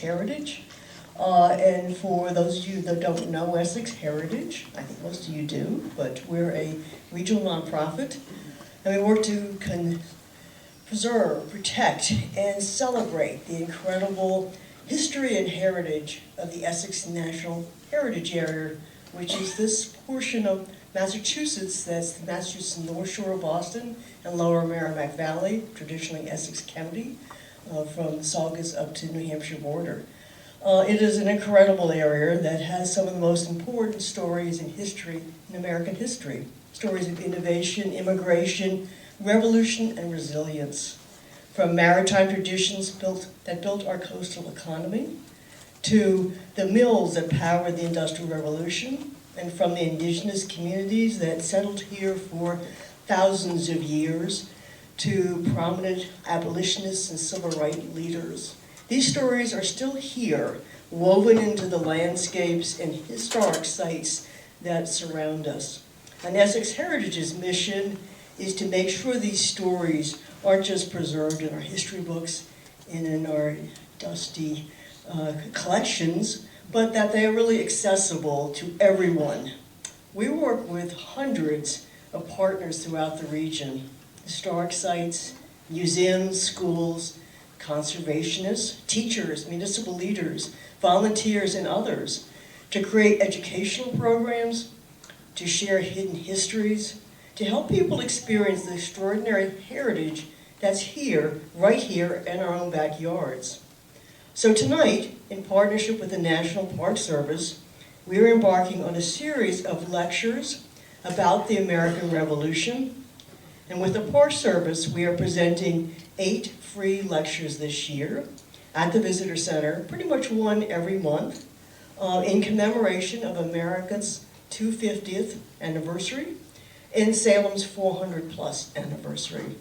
Heritage. And for those of you that don't know Essex Heritage, I think most of you do, but we're a regional nonprofit, and we work to preserve, protect, and celebrate the incredible history and heritage of the Essex National Heritage Area, which is this portion of Massachusetts that's the Massachusetts North Shore of Boston and Lower Merrimack Valley, traditionally Essex County, from Saugus up to New Hampshire border. It is an incredible area that has some of the most important stories in history, in American history. Stories of innovation, immigration, revolution, and resilience. From maritime traditions that built our coastal economy, to the mills that powered the Industrial Revolution, and from the indigenous communities that settled here for thousands of years, to prominent abolitionists and civil rights leaders. These stories are still here, woven into the landscapes and historic sites that surround us. And Essex Heritage's mission is to make sure these stories aren't just preserved in our history books and in our dusty collections, but that they are really accessible to everyone. We work with hundreds of partners throughout the region, historic sites, museums, schools, conservationists, teachers, municipal leaders, volunteers, and others to create educational programs, to share hidden histories, to help people experience the extraordinary heritage that's here, right here in our own backyards. So tonight, in partnership with the National Park Service, we are embarking on a series of lectures about the American Revolution. And with the Park Service, we are presenting 8 free lectures this year at the Visitor Center, pretty much one every month, in commemoration of America's 250th anniversary and Salem's 400 plus anniversary.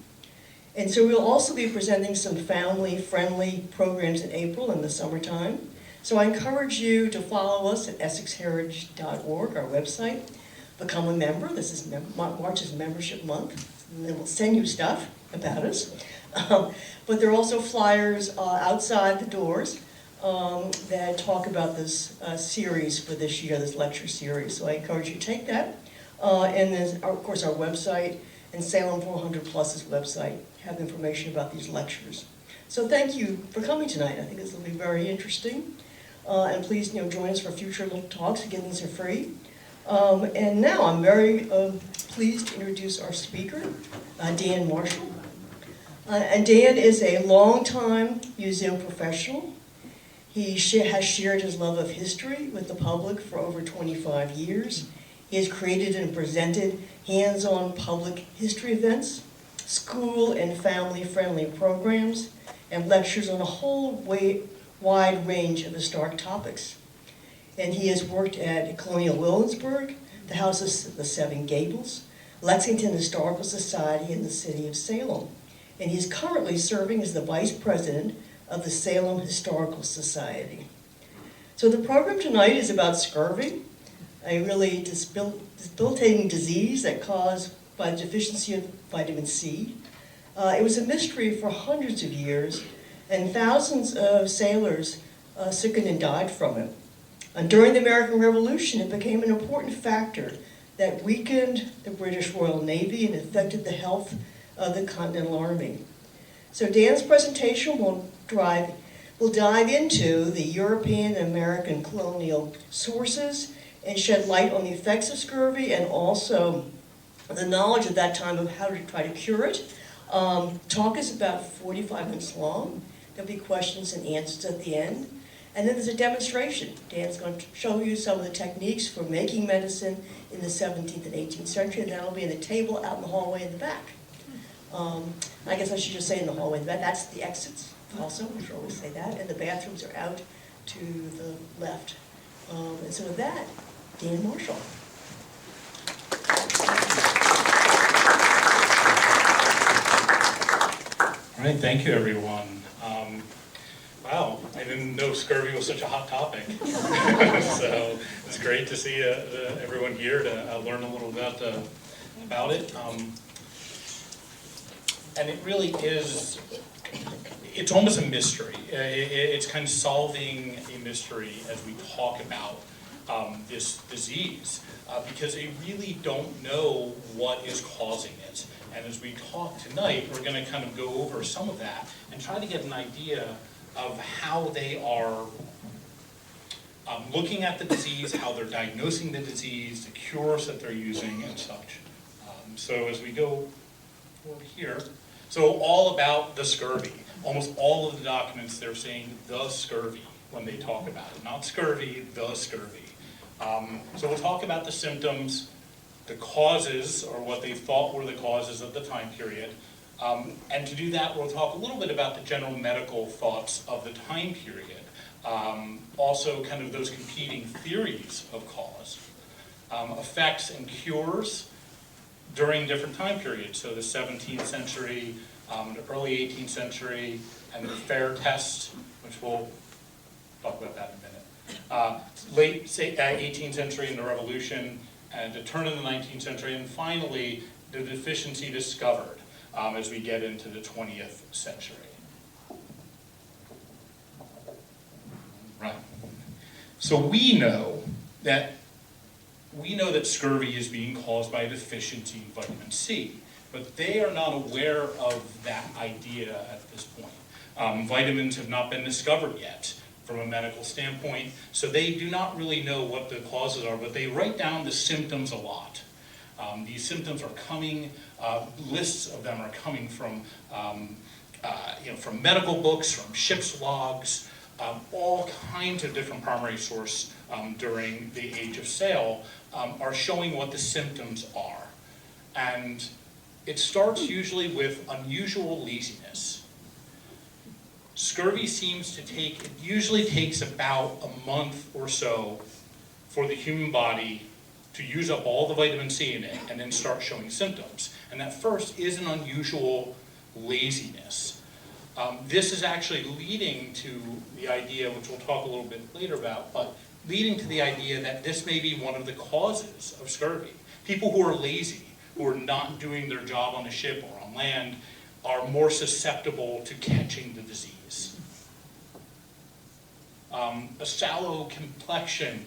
And so we'll also be presenting some family-friendly programs in April in the summertime. So I encourage you to follow us at essexheritage.org, our website. Become a member. This is March is membership month, and then we'll send you stuff about us. But there are also flyers outside the doors that talk about this series for this year, this lecture series. So I encourage you to take that. And then, of course, our website and Salem 400 Plus's website have information about these lectures. So thank you for coming tonight. I think this will be very interesting. And please, join us for future little talks. Again, these are free. And now I'm very pleased to introduce our speaker, Dan Marshall. And Dan is a longtime museum professional. He has shared his love of history with the public for over 25 years. He has created and presented hands-on public history events, school and family-friendly programs, and lectures on a whole wide range of historic topics. And he has worked at Colonial Williamsburg, the House of the Seven Gables, Lexington Historical Society, and the City of Salem. And he's currently serving as the Vice President of the Salem Historical Society. So the program tonight is about scurvy, a really debilitating disease that caused by the deficiency of vitamin C. It was a mystery for hundreds of years, and thousands of sailors sickened and died from it. And during the American Revolution, it became an important factor that weakened the British Royal Navy and affected the health of the Continental Army. So Dan's presentation will dive into the European and American colonial sources and shed light on the effects of scurvy and also the knowledge at that time of how to try to cure it. Talk is about 45 minutes long. There'll be questions and answers at the end. And then there's a demonstration. Dan's going to show you some of the techniques for making medicine in the 17th and 18th century, and that'll be in the table out in the hallway in the back. I guess I should just say in the hallway in the back. That's the exits also, we should always say that, and the bathrooms are out to the left. And so with that, Dan Marshall. All right, thank you, everyone. Wow, I didn't know scurvy was such a hot topic. So it's great to see everyone here to learn a little about it. And it really is, it's almost a mystery. It's kind of solving a mystery as we talk about this disease, because they really don't know what is causing it. And as we talk tonight, we're going to kind of go over some of that and try to get an idea of how they are looking at the disease, how they're diagnosing the disease, the cures that they're using, and such. So as we go over here, so all about the scurvy. Almost all of the documents, they're saying the scurvy when they talk about it. Not scurvy, the scurvy. So we'll talk about the symptoms, the causes, or what they thought were the causes of the time period. And to do that, we'll talk a little bit about the general medical thoughts of the time period. Also kind of those competing theories of cause. Effects and cures during different time periods. So the 17th century, the early 18th century, and the fair test, which we'll talk about that in a minute. Late 18th century and the Revolution, and the turn of the 19th century, and finally the deficiency discovered as we get into the 20th century. Right. So we know that scurvy is being caused by a deficiency in vitamin C, but they are not aware of that idea at this point. Vitamins have not been discovered yet from a medical standpoint, so they do not really know what the causes are, but they write down the symptoms a lot. These symptoms are coming, lists of them are coming from, from medical books, from ship's logs, all kinds of different primary sources during the age of sail are showing what the symptoms are. And it starts usually with unusual laziness. Scurvy it usually takes about a month or so for the human body to use up all the vitamin C in it and then start showing symptoms. And that first is an unusual laziness. This is actually leading to the idea, which we'll talk a little bit later about, but leading to the idea that this may be one of the causes of scurvy. People who are lazy, who are not doing their job on a ship or on land, are more susceptible to catching the disease. A sallow complexion,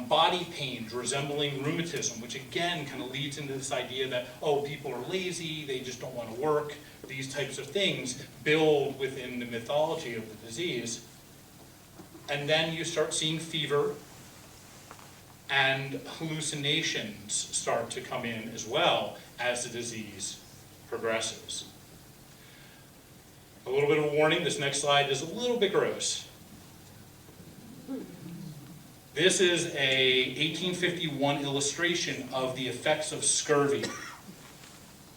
body pains resembling rheumatism, which again kind of leads into this idea that, oh, people are lazy, they just don't want to work. These types of things build within the mythology of the disease. And then you start seeing fever, and hallucinations start to come in as well as the disease progresses. A little bit of a warning, this next slide is a little bit gross. This is a 1851 illustration of the effects of scurvy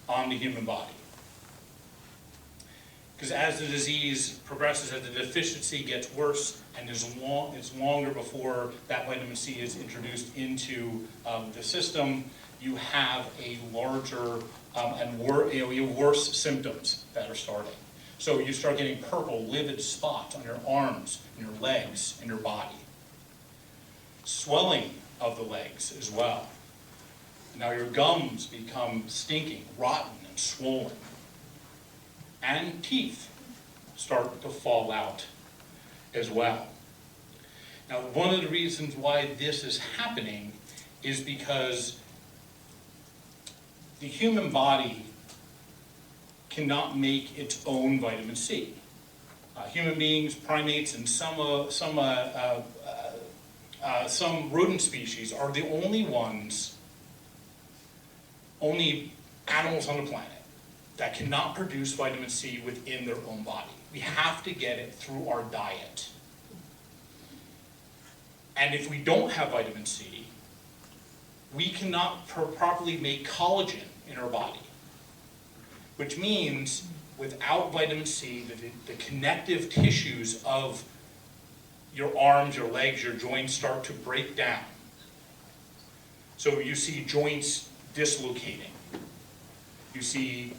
on the human body. Because as the disease progresses, as the deficiency gets worse, and it's longer before that vitamin C is introduced into the system, you have a larger and worse symptoms that are starting. So you start getting purple, livid spots on your arms, and your legs, and your body. Swelling of the legs as well. Now your gums become stinking, rotten, and swollen. And teeth start to fall out as well. Now, one of the reasons why this is happening is because the human body cannot make its own vitamin C. Human beings, primates, and some rodent species are the only animals on the planet that cannot produce vitamin C within their own body. We have to get it through our diet. And if we don't have vitamin C, we cannot properly make collagen in our body. Which means without vitamin C, the connective tissues of your arms, your legs, your joints start to break down. So you see joints dislocating. You see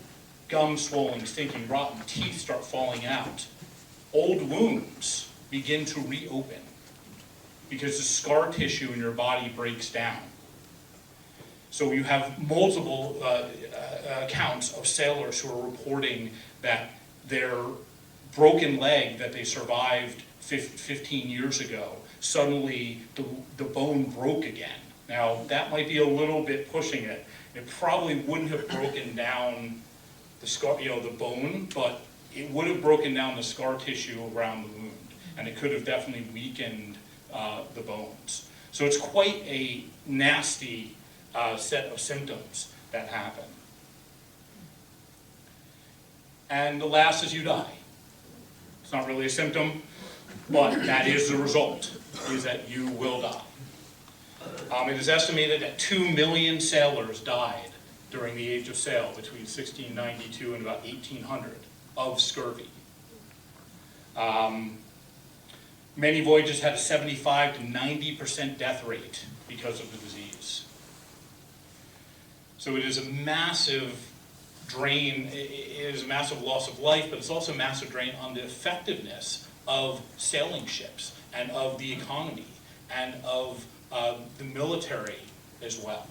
gums swollen, stinking, rotten, teeth start falling out. Old wounds begin to reopen because the scar tissue in your body breaks down. So you have multiple accounts of sailors who are reporting that their broken leg that they survived 15 years ago, suddenly the bone broke again. Now, that might be a little bit pushing it. It probably wouldn't have broken down the scar, the bone, but it would have broken down the scar tissue around the wound, and it could have definitely weakened the bones. So it's quite a nasty set of symptoms that happen. And the last is you die. It's not really a symptom, but that is the result, is that you will die. It is estimated that 2 million sailors died during the age of sail between 1692 and about 1800 of scurvy. Many voyages had a 75 to 90% death rate because of the disease. So it is a massive drain, it is a massive loss of life, but it's also a massive drain on the effectiveness of sailing ships and of the economy and of the military as well.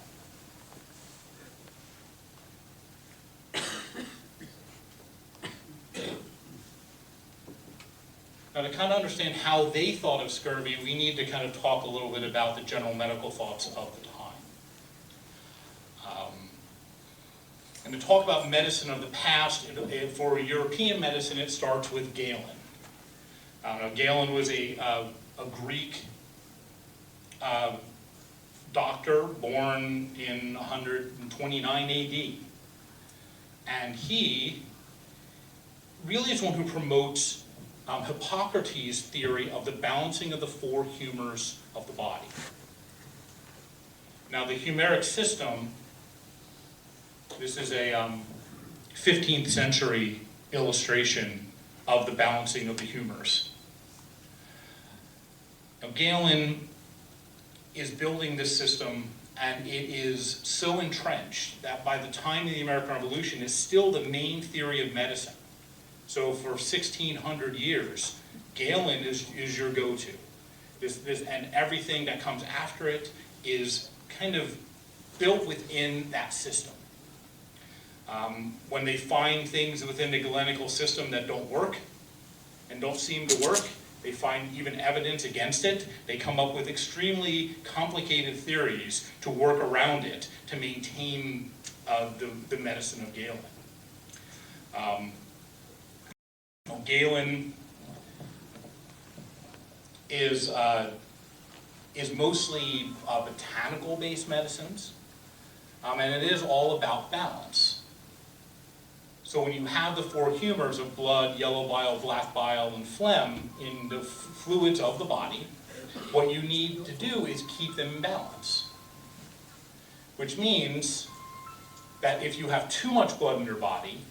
Now, to kind of understand how they thought of scurvy, we need to kind of talk a little bit about the general medical thoughts of the time. And to talk about medicine of the past, for European medicine, it starts with Galen. Now, Galen was a Greek doctor born in 129 AD. And he really is one who promotes Hippocrates' theory of the balancing of the four humors of the body. Now, the humeric system, this is a 15th century illustration of the balancing of the humors. Now, Galen is building this system, and it is so entrenched that by the time of the American Revolution, it's still the main theory of medicine. So for 1600 years, Galen is your go-to. And everything that comes after it is kind of built within that system. When they find things within the Galenical system that don't work and don't seem to work, they find even evidence against it. They come up with extremely complicated theories to work around it to maintain the medicine of Galen. Galen is mostly botanical-based medicines, and it is all about balance. So when you have the four humors of blood, yellow bile, black bile, and phlegm in the fluids of the body, what you need to do is keep them in balance. Which means that if you have too much blood in your body,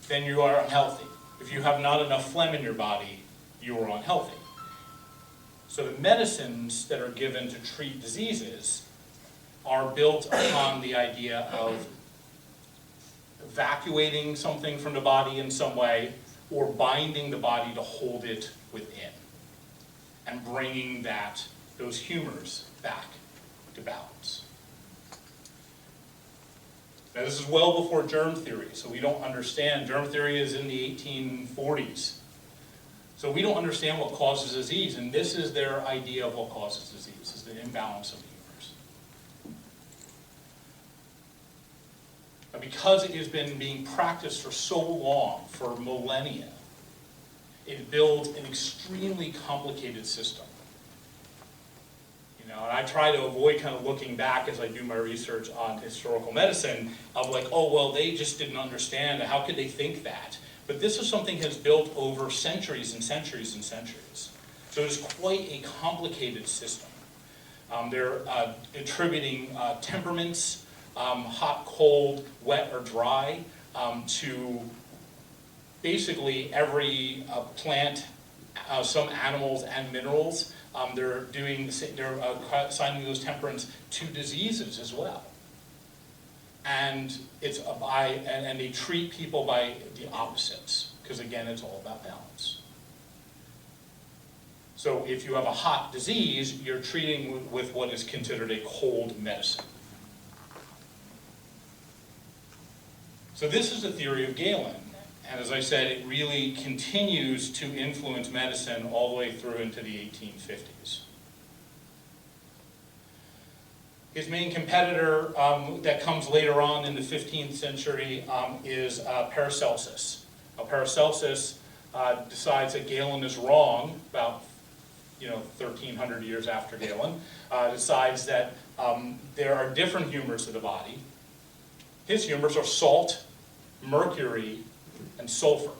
then you are unhealthy. If you have not enough phlegm in your body, you are unhealthy. So the medicines that are given to treat diseases are built upon the idea of evacuating something from the body in some way, or binding the body to hold it within, and bringing those humors back to balance. Now, this is well before germ theory, so we don't understand. Germ theory is in the 1840s. So we don't understand what causes disease, and this is their idea of what causes disease, is the imbalance of the humors. Now, because it has been being practiced for so long, for millennia, it builds an extremely complicated system. And I try to avoid kind of looking back as I do my research on historical medicine of like, oh, well, they just didn't understand. How could they think that? But this is something that's built over centuries and centuries and centuries. So it's quite a complicated system. They're attributing temperaments, hot, cold, wet, or dry, to basically every plant, some animals and minerals. They're assigning those temperaments to diseases as well. And and they treat people by the opposites, because again, it's all about balance. So if you have a hot disease, you're treating with what is considered a cold medicine. So this is the theory of Galen. And as I said, it really continues to influence medicine all the way through into the 1850s. His main competitor that comes later on in the 15th century is Paracelsus. Now, Paracelsus decides that Galen is wrong about 1,300 years after Galen, decides that there are different humors of the body. His humors are salt, mercury, and sulfur.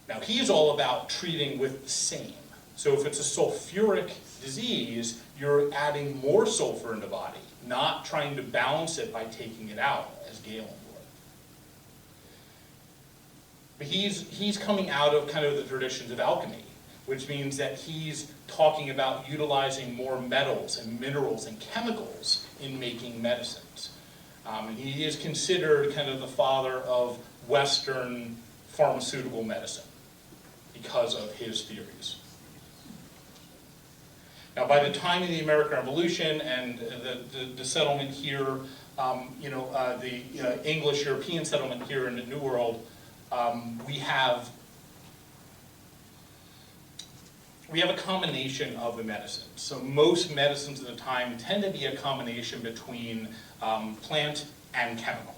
Now, he's all about treating with the same. So if it's a sulfuric disease, you're adding more sulfur in the body, not trying to balance it by taking it out, as Galen would. But he's coming out of kind of the traditions of alchemy, which means that he's talking about utilizing more metals and minerals and chemicals in making medicines. And he is considered kind of the father of Western pharmaceutical medicine because of his theories. Now, by the time of the American Revolution and the settlement here, the English-European settlement here in the New World, we have a combination of the medicines. So most medicines at the time tend to be a combination between plant and chemical.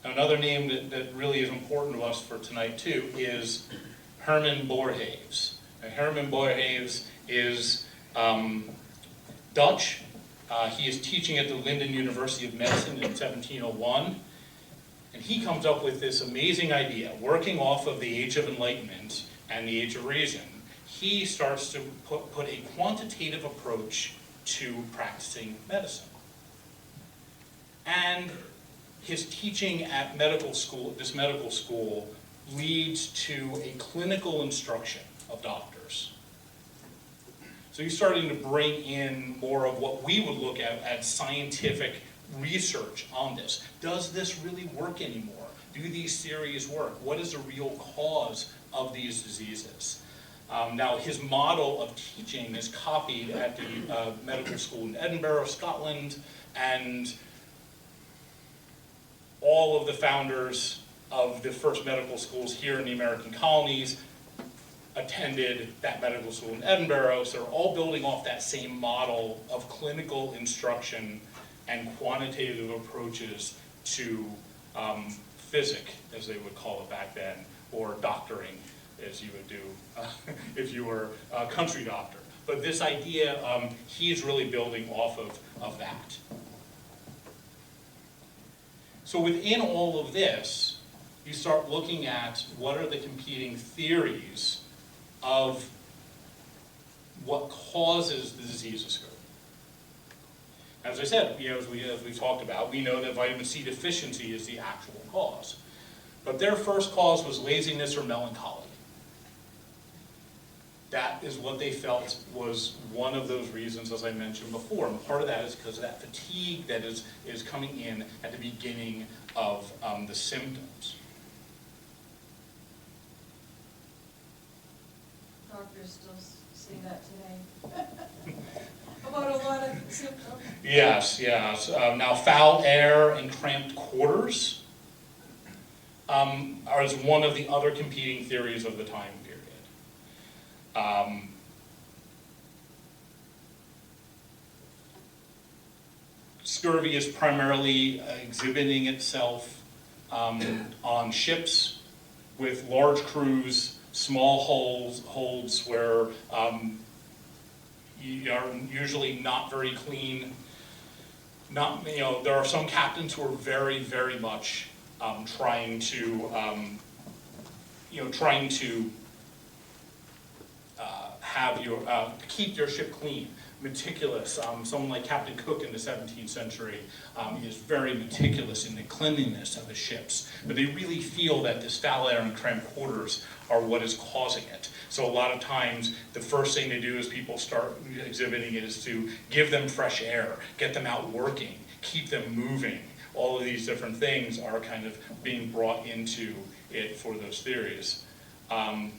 Now, another name that really is important to us for tonight too is Herman Boerhaave. Now, Herman Boerhaave is Dutch. He is teaching at the Leiden University of Medicine in 1701. And he comes up with this amazing idea, working off of the Age of Enlightenment and the Age of Reason. He starts to put a quantitative approach to practicing medicine. And his teaching at this medical school, leads to a clinical instruction of doctors. So he's starting to bring in more of what we would look at as scientific research on this. Does this really work anymore? Do these theories work? What is the real cause of these diseases? Now, his model of teaching is copied at the medical school in Edinburgh, Scotland, and all of the founders of the first medical schools here in the American colonies attended that medical school in Edinburgh, so they're all building off that same model of clinical instruction and quantitative approaches to physic, as they would call it back then, or doctoring, as you would do if you were a country doctor. But this idea, he's really building off of that. So within all of this, you start looking at what are the competing theories of what causes the disease of scurvy. As I said, as we talked about, we know that vitamin C deficiency is the actual cause. But their first cause was laziness or melancholy. That is what they felt was one of those reasons, as I mentioned before. And part of that is because of that fatigue that is coming in at the beginning of the symptoms. Doctors still say that today. About a lot of symptoms. Yes. Now, foul air and cramped quarters are one of the other competing theories of the time period. Scurvy is primarily exhibiting itself on ships with large crews, small holds where you are usually not very clean. There are some captains who are very, very much trying to keep your ship clean, meticulous. Someone like Captain Cook in the 17th century is very meticulous in the cleanliness of the ships. But they really feel that this foul air and cramped quarters are what is causing it. So a lot of times, the first thing to do as people start exhibiting it is to give them fresh air, get them out working, keep them moving. All of these different things are kind of being brought into it for those theories. And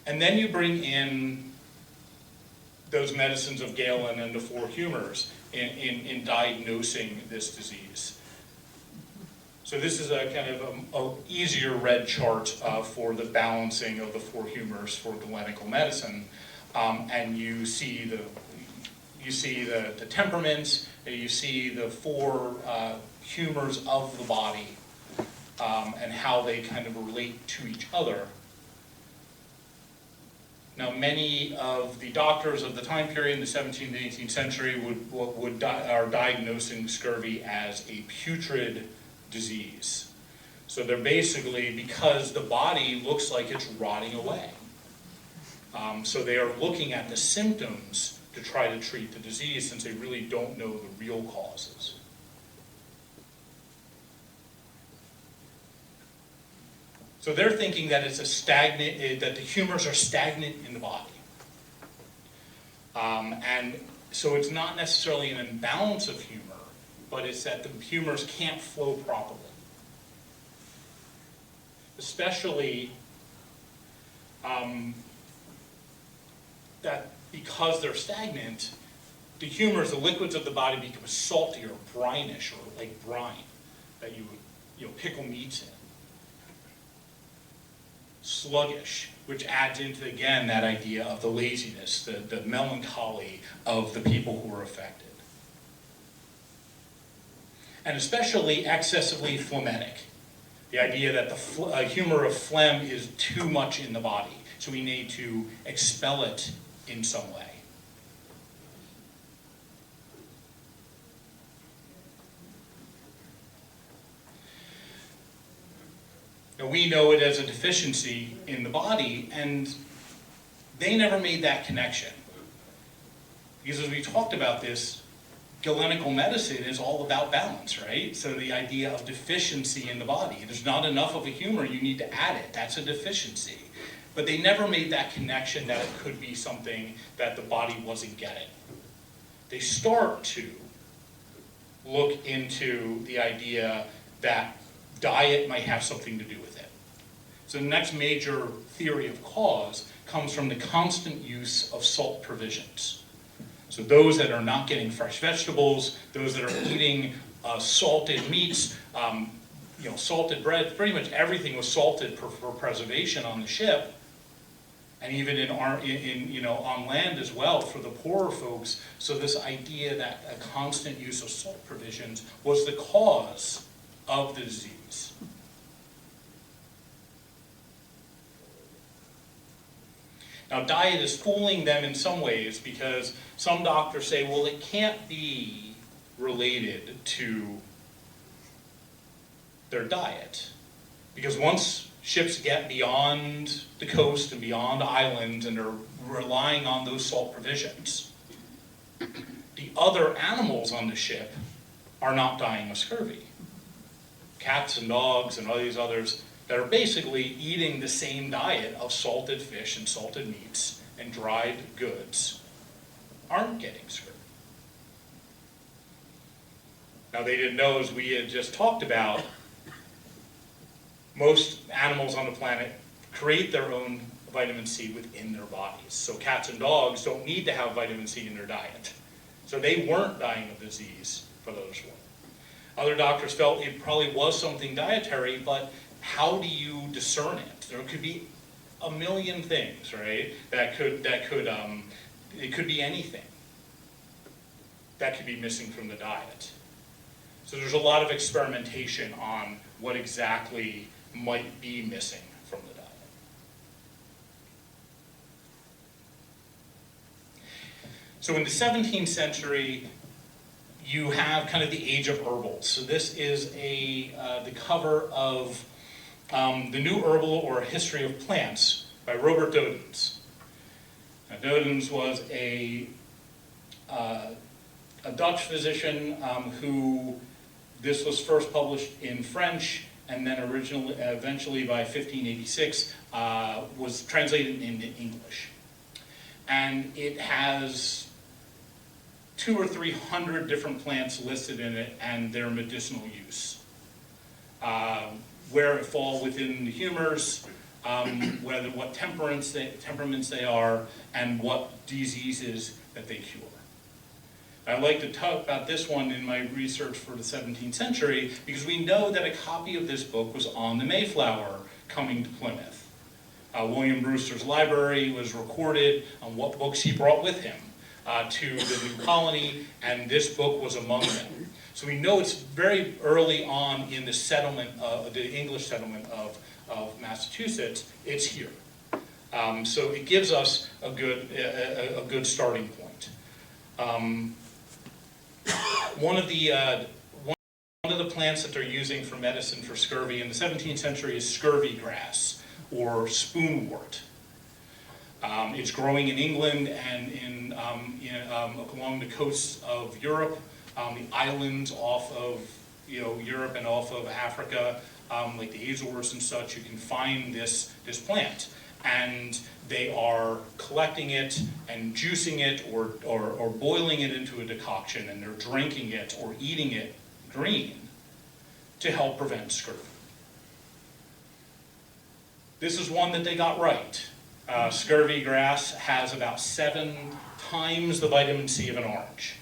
then you bring in those medicines of Galen and the four humors in diagnosing this disease. So this is a kind of a easier read chart for the balancing of the four humors for galenical medicine, and you see the temperaments, you see the four humors of the body, and how they kind of relate to each other. Now, many of the doctors of the time period in the 17th and 18th century are diagnosing scurvy as a putrid disease. So they're basically, because the body looks like it's rotting away. So they are looking at the symptoms to try to treat the disease, since they really don't know the real causes. So they're thinking that it's that the humors are stagnant in the body. And so it's not necessarily an imbalance of humor, but it's that the humors can't flow properly. Especially that because they're stagnant, the humors, the liquids of the body, become salty or brinish, or like brine that you pickle meats in. Sluggish, which adds into, again, that idea of the laziness, the melancholy of the people who are affected. And especially excessively phlegmatic. The idea that the humor of phlegm is too much in the body, so we need to expel it in some way. Now, we know it as a deficiency in the body, and they never made that connection. Because as we talked about this, galenical medicine is all about balance, right? So the idea of deficiency in the body. There's not enough of a humor, you need to add it. That's a deficiency. But they never made that connection that it could be something that the body wasn't getting. They start to look into the idea that diet might have something to do with it. So the next major theory of cause comes from the constant use of salt provisions. So those that are not getting fresh vegetables, those that are eating salted meats, salted bread, pretty much everything was salted for preservation on the ship, and even on land as well for the poorer folks. So this idea that a constant use of salt provisions was the cause of the disease. Now, diet is fooling them in some ways, because some doctors say, well, it can't be related to their diet. Because once ships get beyond the coast and beyond islands and are relying on those salt provisions, the other animals on the ship are not dying of scurvy. Cats and dogs and all these others that are basically eating the same diet of salted fish and salted meats and dried goods aren't getting scurvy. Now, they didn't know, as we had just talked about, most animals on the planet create their own vitamin C within their bodies. So cats and dogs don't need to have vitamin C in their diet. So they weren't dying of disease for those ones. Other doctors felt it probably was something dietary, but how do you discern it? There could be a million things, right? It could be anything that could be missing from the diet. So there's a lot of experimentation on what exactly might be missing from the diet. So in the 17th century, you have kind of the age of herbals. So this is the cover of The New Herbal or a History of Plants by Robert Dodens. Now, Dodens was a Dutch physician who, this was first published in French, and then eventually by 1586 was translated into English. And it has 200 or 300 different plants listed in it and their medicinal use. Where it fall within the humors, what temperaments they are, and what diseases that they cure. I'd like to talk about this one in my research for the 17th century because we know that a copy of this book was on the Mayflower coming to Plymouth. William Brewster's library was recorded on what books he brought with him to the new colony, and this book was among them. So we know it's very early on in the settlement, the English settlement of Massachusetts, it's here. So it gives us a good starting point. One of the plants that they're using for medicine for scurvy in the 17th century is scurvy grass, or spoonwort. It's growing in England and along the coasts of Europe, the islands off of Europe and off of Africa, like the Azores and such. You can find this plant, and they are collecting it and juicing it or boiling it into a decoction, and they're drinking it or eating it green to help prevent scurvy. This is one that they got right. Scurvy grass has about 7 times the vitamin C of an orange.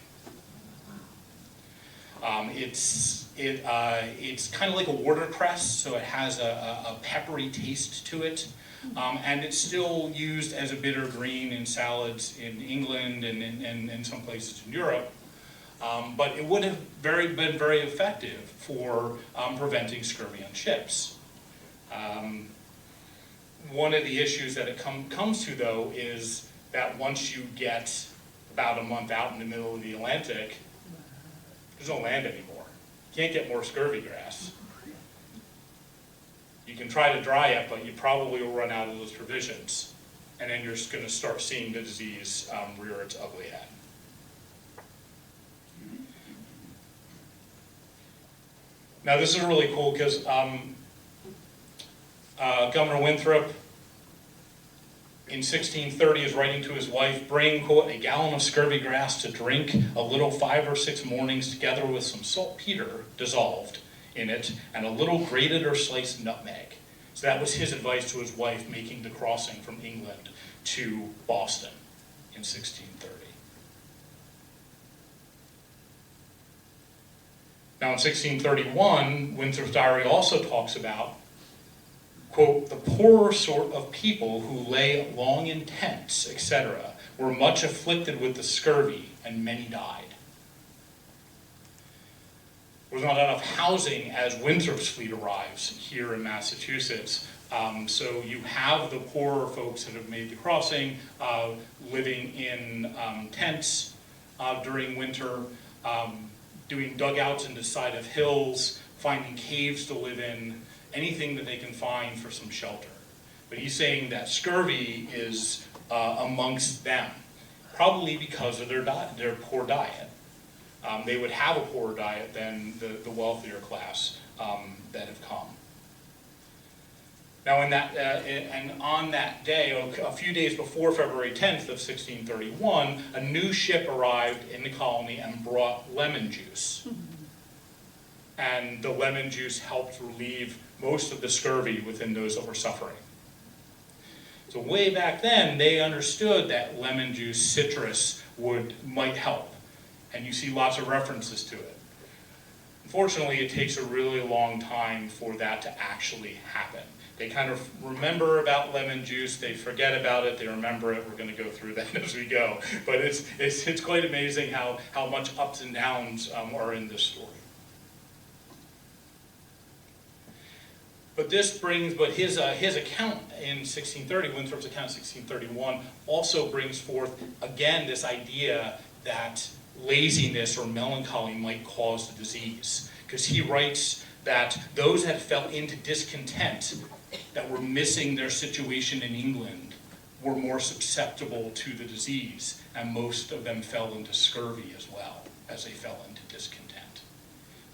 It's kind of like a watercress, so it has a peppery taste to it. And it's still used as a bitter green in salads in England and in some places in Europe. But it would have been very effective for preventing scurvy on ships. One of the issues that it comes to, though, is that once you get about a month out in the middle of the Atlantic, there's no land anymore. You can't get more scurvy grass. You can try to dry it, but you probably will run out of those provisions. And then you're just going to start seeing the disease rear its ugly head. Now this is really cool because Governor Winthrop in 1630 is writing to his wife, bring, quote, a gallon of scurvy grass to drink, a little 5 or 6 mornings together with some saltpeter dissolved in it, and a little grated or sliced nutmeg. So that was his advice to his wife making the crossing from England to Boston in 1630. Now in 1631, Winthrop's diary also talks about, quote, the poorer sort of people who lay long in tents, etc., were much afflicted with the scurvy, and many died. There was not enough housing as Winthrop's fleet arrives here in Massachusetts. So you have the poorer folks that have made the crossing living in tents during winter, doing dugouts in the side of hills, finding caves to live in, anything that they can find for some shelter. But he's saying that scurvy is amongst them, probably because of their poor diet. They would have a poorer diet than the wealthier class that have come. Now, and on that day, a few days before February 10th of 1631, a new ship arrived in the colony and brought lemon juice. And the lemon juice helped relieve most of the scurvy within those that were suffering. So way back then, they understood that lemon juice, citrus, might help. And you see lots of references to it. Unfortunately, it takes a really long time for that to actually happen. They kind of remember about lemon juice, they forget about it, they remember it. We're going to go through that as we go. But it's quite amazing how much ups and downs are in this story. But his account in 1630, Winthrop's account in 1631, also brings forth, again, this idea that laziness or melancholy might cause the disease. Because he writes that those that fell into discontent, that were missing their situation in England, were more susceptible to the disease, and most of them fell into scurvy as well, as they fell into discontent.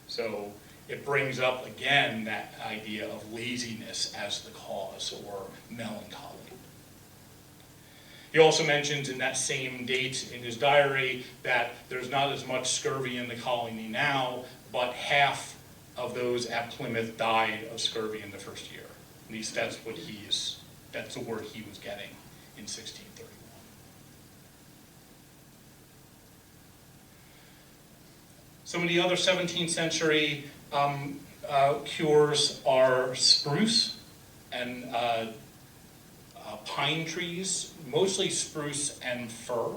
So it brings up again that idea of laziness as the cause, or melancholy. He also mentions in that same date in his diary that there's not as much scurvy in the colony now, but half of those at Plymouth died of scurvy in the first year. At least that's the word he was getting in 1631. Some of the other 17th century cures are spruce and pine trees, mostly spruce and fir.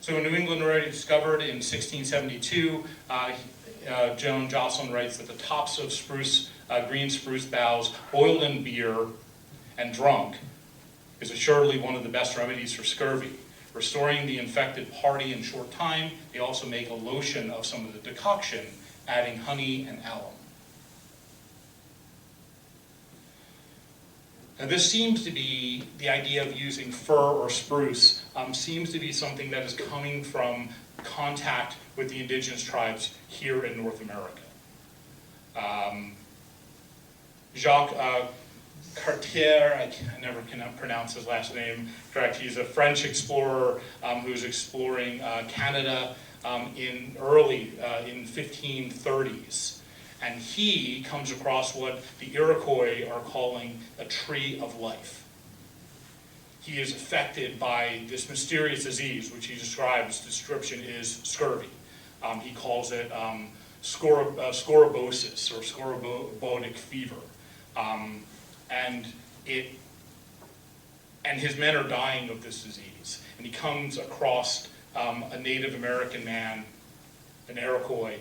So in New England already discovered in 1672, Joan Jocelyn writes that the tops of spruce, green spruce boughs, boiled in beer and drunk, is assuredly one of the best remedies for scurvy. Restoring the infected party in short time, they also make a lotion of some of the decoction, adding honey and alum. Now this seems to be, the idea of using fir or spruce, seems to be something that is coming from contact with the indigenous tribes here in North America. Jacques Cartier, I never can pronounce his last name correct, he's a French explorer who's exploring Canada in 1530s. And he comes across what the Iroquois are calling a tree of life. He is affected by this mysterious disease, which he describes, description is scurvy. He calls it scorobosis or scorobotic fever. And his men are dying of this disease. And he comes across a Native American man, an Iroquois,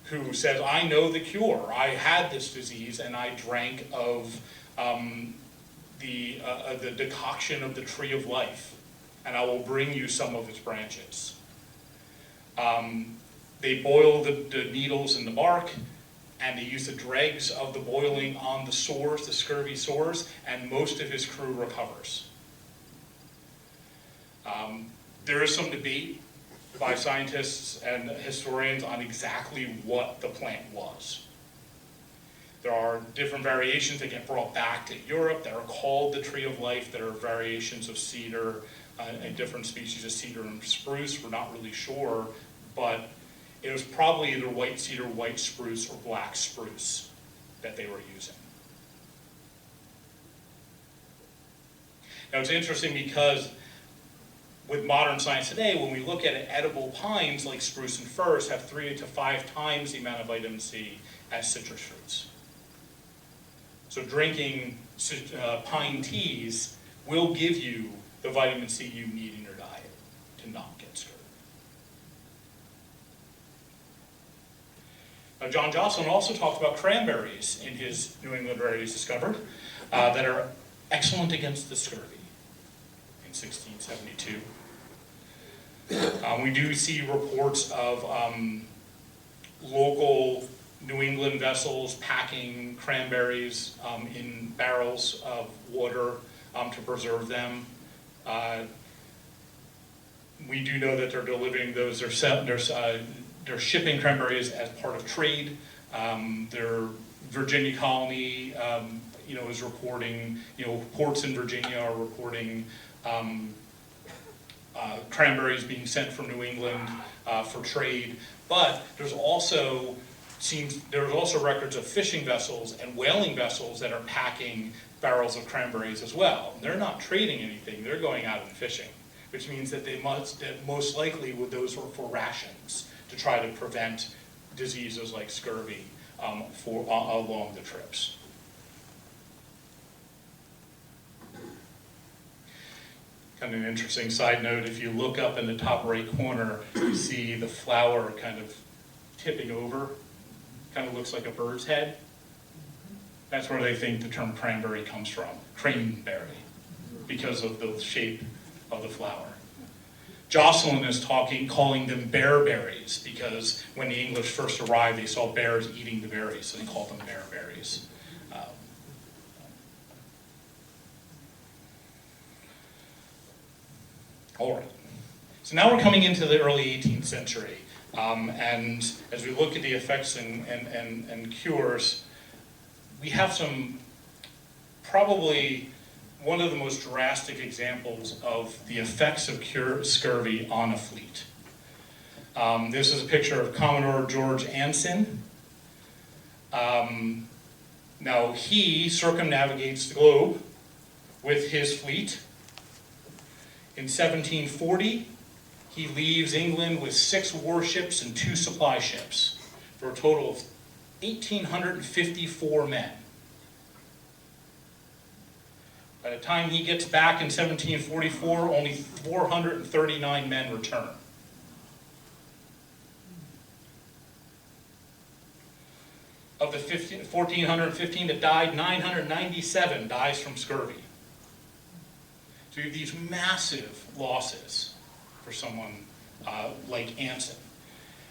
who says, I know the cure. I had this disease and I drank of the decoction of the tree of life, and I will bring you some of its branches. They boil the needles in the bark, and they use the dregs of the boiling on the sores, the scurvy sores, and most of his crew recovers. There is some debate by scientists and historians on exactly what the plant was. There are different variations that get brought back to Europe that are called the tree of life. There are variations of cedar and different species of cedar and spruce. We're not really sure, but it was probably either white cedar, white spruce, or black spruce that they were using. Now it's interesting because with modern science today, when we look at it, edible pines like spruce and firs have 3 to 5 times the amount of vitamin C as citrus fruits. So drinking pine teas will give you the vitamin C you need in your diet to not get scurvy. Now, John Jocelyn also talked about cranberries in his New England Rarities Discovered that are excellent against the scurvy in 1672. We do see reports of local New England vessels packing cranberries in barrels of water to preserve them. We do know that they're delivering those, they're shipping cranberries as part of trade. Their Virginia colony, is reporting, ports in Virginia are reporting cranberries being sent from New England for trade. But there's also records of fishing vessels and whaling vessels that are packing barrels of cranberries as well. They're not trading anything, they're going out and fishing, which means that most likely those were for rations to try to prevent diseases like scurvy along the trips. Kind of an interesting side note, if you look up in the top right corner, you see the flower kind of tipping over. Kind of looks like a bird's head. That's where they think the term cranberry comes from, craneberry, because of the shape of the flower. Jocelyn is calling them bearberries, because when the English first arrived, they saw bears eating the berries, so they called them bearberries. All right, so now we're coming into the early 18th century, and as we look at the effects and cures, we have probably one of the most drastic examples of the effects of scurvy on a fleet. This is a picture of Commodore George Anson. Now he circumnavigates the globe with his fleet. In 1740, he leaves England with 6 warships and 2 supply ships, for a total of 1,854 men. By the time he gets back in 1744, only 439 men return. Of the 1,415 that died, 997 dies from scurvy. So you have these massive losses for someone like Anson.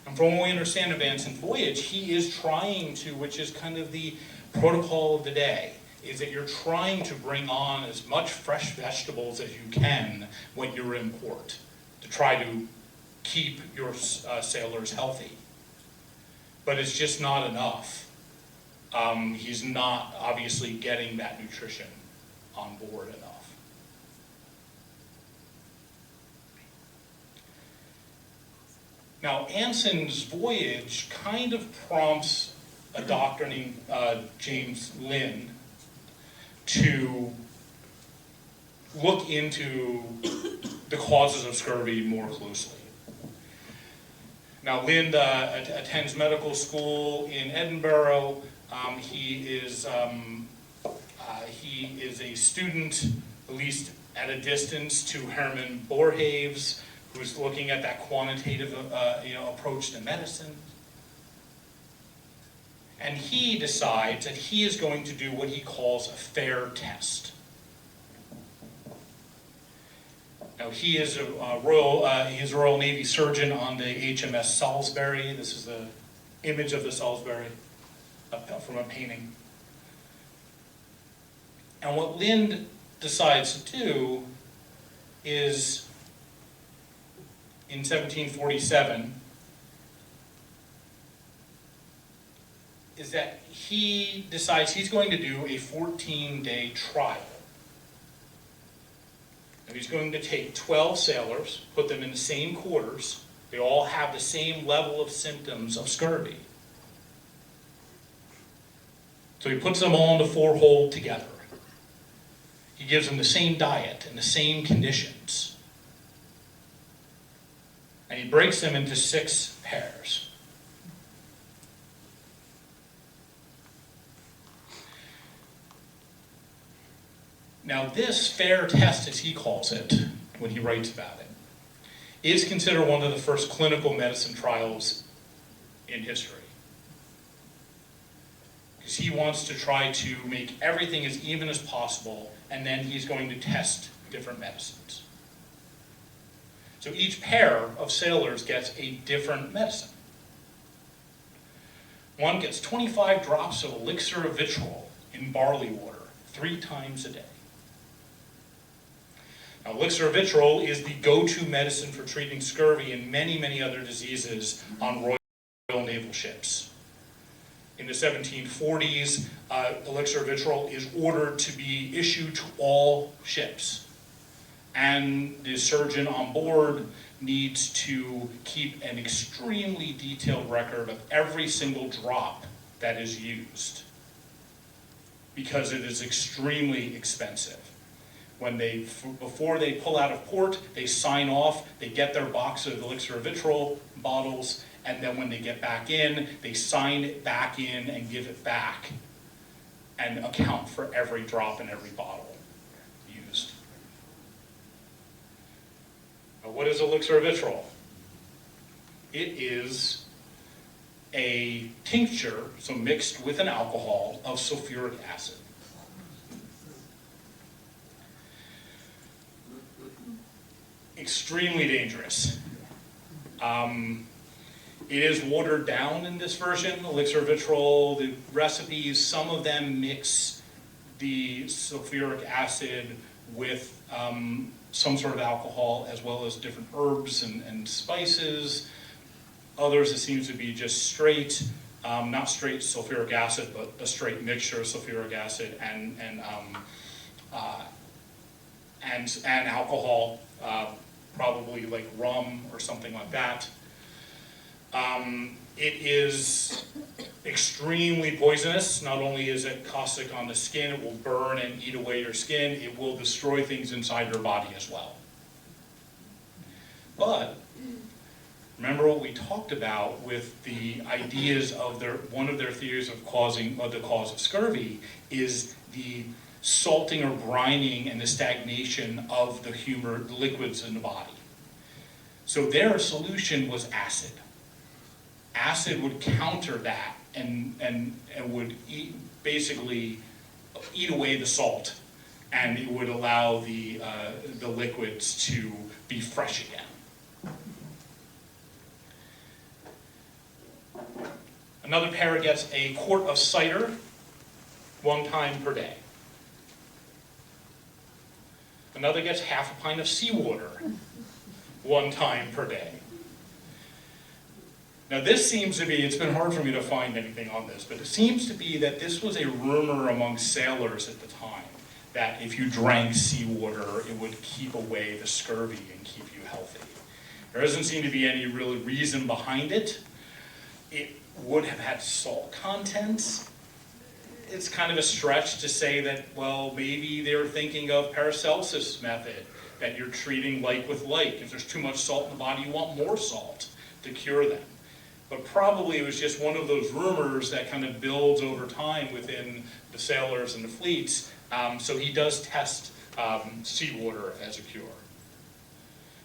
And from what we understand of Anson's voyage, he is trying to, which is kind of the protocol of the day, is that you're trying to bring on as much fresh vegetables as you can when you're in port, to try to keep your sailors healthy. But it's just not enough. He's not obviously getting that nutrition on board enough. Now, Anson's voyage kind of prompts a doctor named James Lynn to look into the causes of scurvy more closely. Now, Lynn attends medical school in Edinburgh. He is a student, at least at a distance, to Herman Boerhaave, who's looking at that quantitative approach to medicine. And he decides that he is going to do what he calls a fair test. Now, he is a Royal Navy surgeon on the HMS Salisbury. This is the image of the Salisbury from a painting. And what Lind decides to do is, in 1747, is that he decides he's going to do a 14-day trial. And he's going to take 12 sailors, put them in the same quarters. They all have the same level of symptoms of scurvy. So he puts them all in the forehold together. He gives them the same diet and the same conditions. And he breaks them into 6 pairs. Now, this fair test, as he calls it, when he writes about it, is considered one of the first clinical medicine trials in history. Because he wants to try to make everything as even as possible, and then he's going to test different medicines. So each pair of sailors gets a different medicine. One gets 25 drops of elixir of vitriol in barley water 3 times a day. Now, elixir of vitriol is the go-to medicine for treating scurvy and many, many other diseases on Royal Naval ships. In the 1740s, elixir of vitriol is ordered to be issued to all ships. And the surgeon on board needs to keep an extremely detailed record of every single drop that is used, because it is extremely expensive. Before they pull out of port, they sign off, they get their box of elixir of vitriol bottles, and then when they get back in, they sign it back in and give it back and account for every drop in every bottle used. Now, what is elixir of vitriol? It is a tincture, so mixed with an alcohol, of sulfuric acid. Extremely dangerous. It is watered down in this version, elixir of vitriol. The recipes, some of them mix the sulfuric acid with some sort of alcohol, as well as different herbs and spices. Others, it seems to be just straight, not straight sulfuric acid, but a straight mixture of sulfuric acid and alcohol, probably like rum or something like that. It is extremely poisonous. Not only is it caustic on the skin, it will burn and eat away your skin, it will destroy things inside your body as well. But Remember what we talked about with the ideas of one of their theories of the cause of scurvy is the salting or brining and the stagnation of the liquids in the body. So their solution was acid. Acid would counter that and would basically eat away the salt, and it would allow the liquids to be fresh again. Another pair gets a quart of cider 1 time per day. Another gets half a pint of seawater 1 time per day. Now this seems to be, it's been hard for me to find anything on this, but it seems to be that this was a rumor among sailors at the time, that if you drank seawater, it would keep away the scurvy and keep you healthy. There doesn't seem to be any real reason behind it. It would have had salt content. It's kind of a stretch to say that, well, maybe they were thinking of Paracelsus' method, that you're treating like with like. If there's too much salt in the body, you want more salt to cure them. But probably it was just one of those rumors that kind of builds over time within the sailors and the fleets. So he does test seawater as a cure.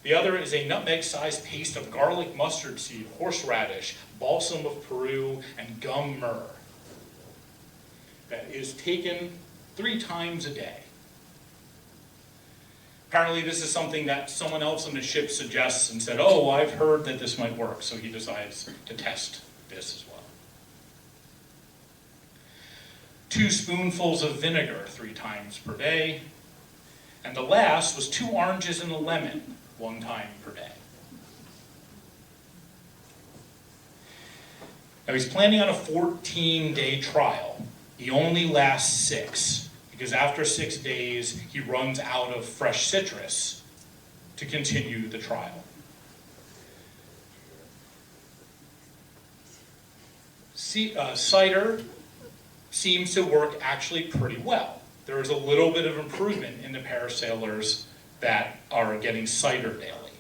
The other is a nutmeg-sized paste of garlic, mustard seed, horseradish, balsam of Peru, and gum myrrh that is taken 3 times a day. Apparently this is something that someone else on the ship suggests and said, oh, I've heard that this might work, so he decides to test this as well. 2 spoonfuls of vinegar 3 times per day. And the last was 2 oranges and a lemon 1 time per day. Now he's planning on a 14-day trial. He only lasts 6, because after 6 days he runs out of fresh citrus to continue the trial. Cider seems to work actually pretty well. There is a little bit of improvement in the parasailors that are getting cider daily,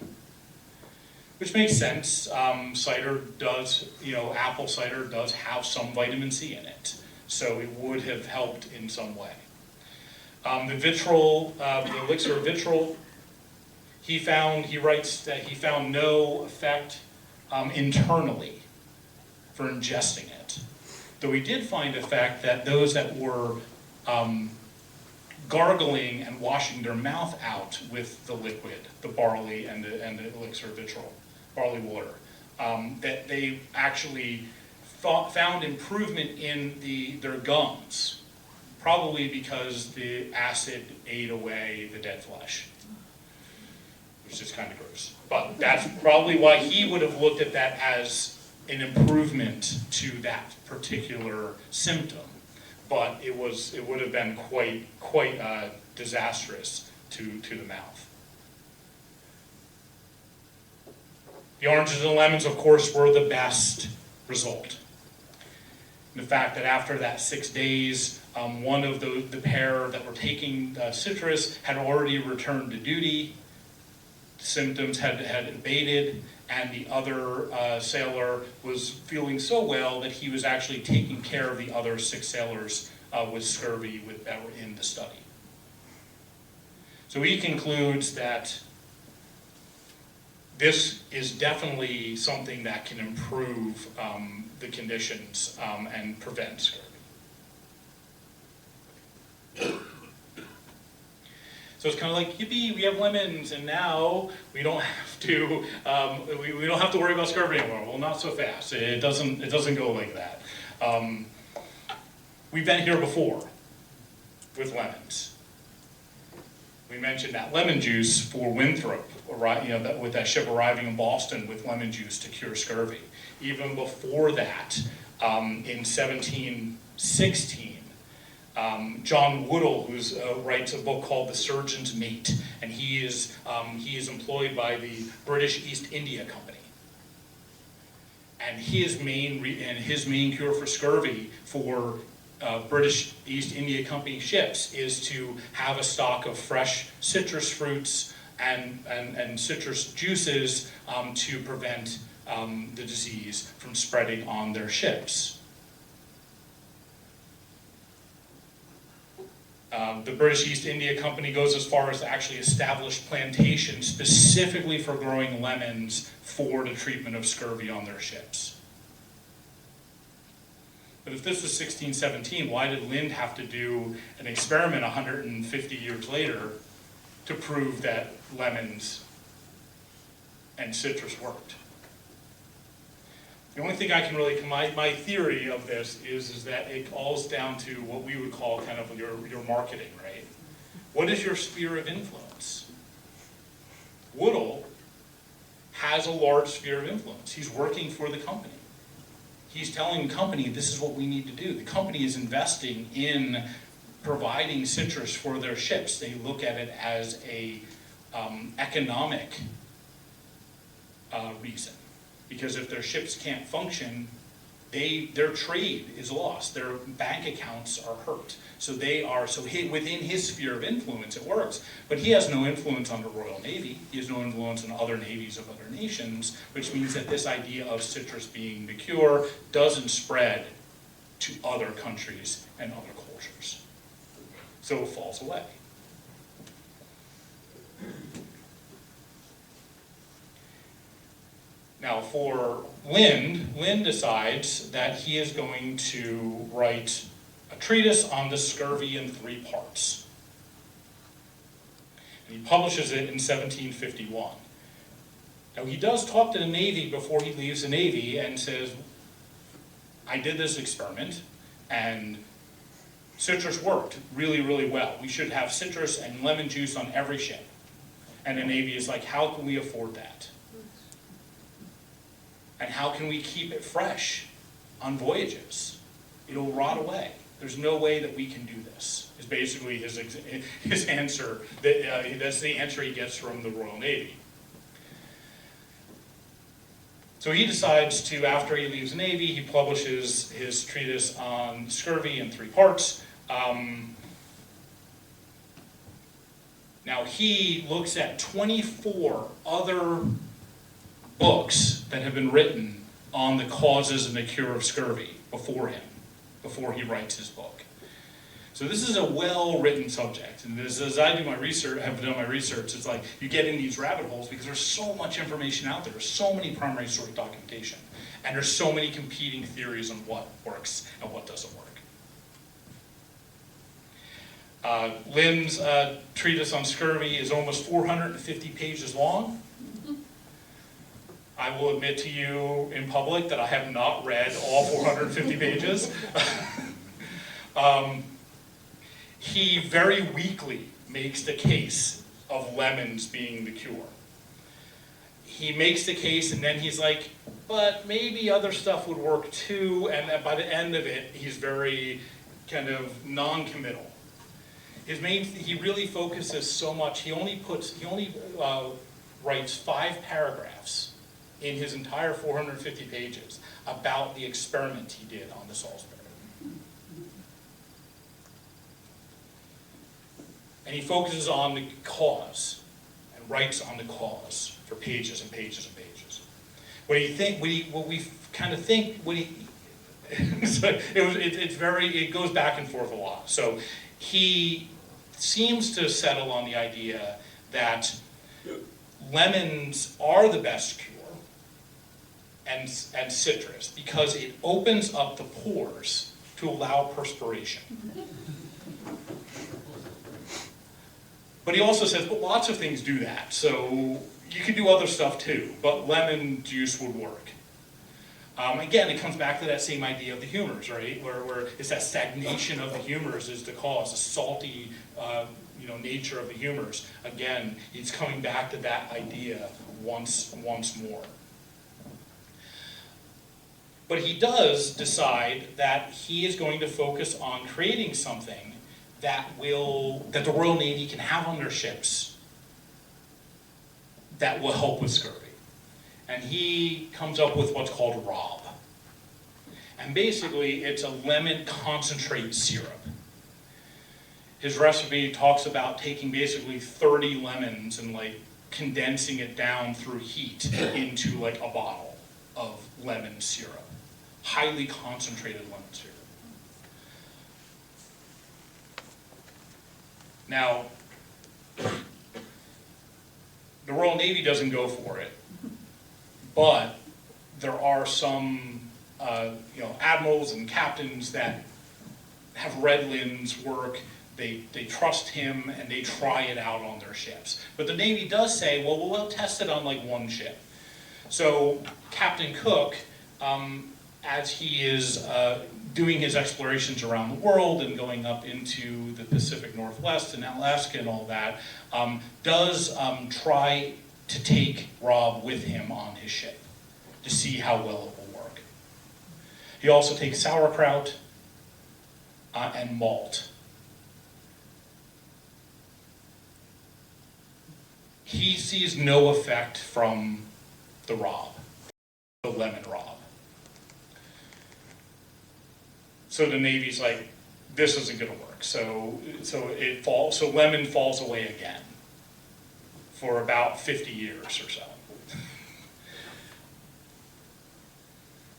which makes sense. Cider does, apple cider does have some vitamin C in it, so it would have helped in some way. The vitriol, the elixir of vitriol, he writes that he found no effect internally for ingesting it. Though he did find effect that those that were gargling and washing their mouth out with the liquid, the barley and the elixir of vitriol, barley water, that they actually found improvement in their gums, probably because the acid ate away the dead flesh, which is kind of gross. But that's probably why he would have looked at that as an improvement to that particular symptom. But it would have been quite disastrous to the mouth. The oranges and lemons, of course, were the best result. The fact that after that 6 days, one of the pair that were taking citrus had already returned to duty, symptoms had abated, and the other sailor was feeling so well that he was actually taking care of the other 6 sailors with scurvy that were in the study. So he concludes that this is definitely something that can improve the conditions and prevent scurvy. So it's kind of like, yippee, we have lemons, and now we don't have to we don't have to worry about scurvy anymore. Well, not so fast. It doesn't go like that. We've been here before with lemons. We mentioned that lemon juice for Winthrop, with that ship arriving in Boston with lemon juice to cure scurvy. Even before that, in 1716. John Woodall, who writes a book called The Surgeon's Mate, and he is employed by the British East India Company. And his main cure for scurvy for British East India Company ships is to have a stock of fresh citrus fruits and citrus juices to prevent the disease from spreading on their ships. The British East India Company goes as far as to actually establish plantations specifically for growing lemons for the treatment of scurvy on their ships. But if this was 1617, why did Lind have to do an experiment 150 years later to prove that lemons and citrus worked? The only thing I can really, my theory of this is that it falls down to what we would call kind of your marketing, right? What is your sphere of influence? Woodall has a large sphere of influence. He's working for the company. He's telling the company, this is what we need to do. The company is investing in providing citrus for their ships. They look at it as a economic reason. Because if their ships can't function, their trade is lost. Their bank accounts are hurt. So within his sphere of influence, it works. But he has no influence on the Royal Navy. He has no influence on other navies of other nations, which means that this idea of citrus being the cure doesn't spread to other countries and other cultures. So it falls away. Now for Lind decides that he is going to write a treatise on the scurvy in 3 parts. And he publishes it in 1751. Now he does talk to the Navy before he leaves the Navy and says, I did this experiment and citrus worked really, really well. We should have citrus and lemon juice on every ship. And the Navy is like, how can we afford that? And how can we keep it fresh on voyages? It'll rot away. There's no way that we can do this, is basically his answer. That's the answer he gets from the Royal Navy. So he decides to, after he leaves the Navy, he publishes his treatise on scurvy in 3 parts. Now he looks at 24 other books that have been written on the causes and the cure of scurvy before he writes his book. So this is a well-written subject, and as I do my research, have done my research, it's like you get in these rabbit holes because there's so much information out there. There's so many primary source documentation, and there's so many competing theories on what works and what doesn't work. Lind's treatise on scurvy is almost 450 pages long. I will admit to you in public that I have not read all 450 pages. He very weakly makes the case of lemons being the cure. He makes the case and then he's like, but maybe other stuff would work too, and by the end of it, he's very kind of non-committal. He really focuses so much, he only writes 5 paragraphs in his entire 450 pages about the experiment he did on the Salisbury. And he focuses on the cause and writes on the cause for pages and pages and pages. It goes back and forth a lot. So he seems to settle on the idea that lemons are the best cure, and citrus, because it opens up the pores to allow perspiration. But he also says, but lots of things do that, so you can do other stuff too, but lemon juice would work. Again, it comes back to that same idea of the humors, right? Where it's that stagnation of the humors is the cause, the salty nature of the humors. Again, it's coming back to that idea once more. But he does decide that he is going to focus on creating something that the Royal Navy can have on their ships that will help with scurvy. And he comes up with what's called Rob. And basically, it's a lemon concentrate syrup. His recipe talks about taking basically 30 lemons and condensing it down through heat into a bottle. lemon syrup, highly concentrated lemon syrup. Now, the Royal Navy doesn't go for it, but there are some admirals and captains that have read Lynn's work. They trust him and they try it out on their ships. But the Navy does say, well, we'll test it on like one ship. So Captain Cook, as he is doing his explorations around the world and going up into the Pacific Northwest and Alaska and all that, does try to take Rob with him on his ship to see how well it will work. He also takes sauerkraut and malt. He sees no effect from the Rob, the lemon Rob. So the Navy's like, this isn't going to work. So lemon falls away again for about 50 years or so.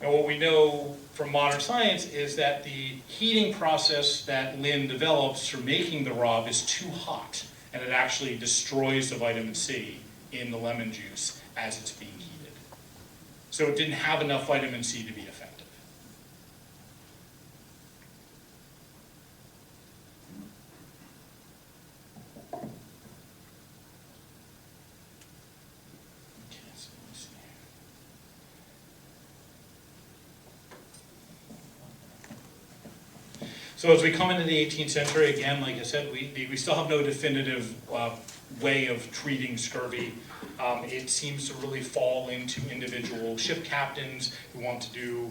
And what we know from modern science is that the heating process that Lynn develops for making the Rob is too hot, and it actually destroys the vitamin C in the lemon juice as it's being heated. So it didn't have enough vitamin C to be effective. So as we come into the 18th century, again, like I said, we still have no definitive way of treating scurvy. It seems to really fall into individual ship captains who want to do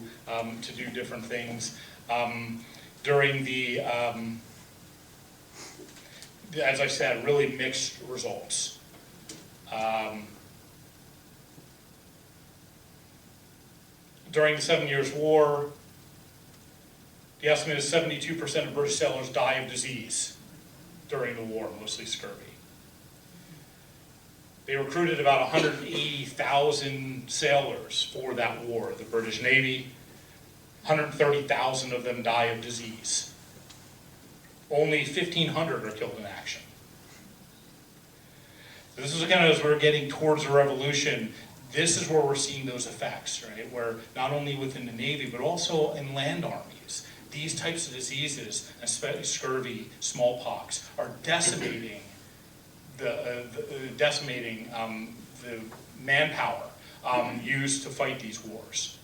different things. During the, as I said, really mixed results. During the 7 Years' War, the estimate is 72% of British sailors die of disease during the war, mostly scurvy. They recruited about 180,000 sailors for that war, the British Navy. 130,000 of them die of disease. Only 1,500 are killed in action. So this is kind of as we're getting towards the revolution, this is where we're seeing those effects, right? Where not only within the Navy, but also in land armies, these types of diseases, especially scurvy, smallpox, are decimating the manpower used to fight these wars.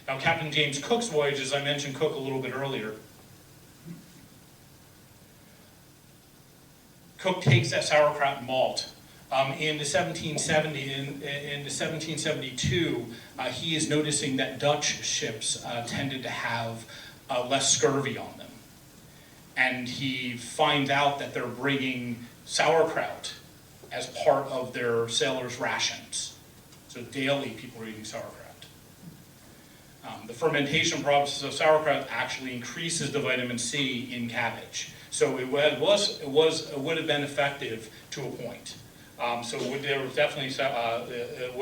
Now, Captain James Cook's voyages, I mentioned Cook a little bit earlier. Cook takes that sauerkraut malt. In the 1772, he is noticing that Dutch ships tended to have less scurvy on them. And he finds out that they're bringing sauerkraut as part of their sailors' rations. So daily people are eating sauerkraut. The fermentation process of sauerkraut actually increases the vitamin C in cabbage. So it would have been effective to a point. So it would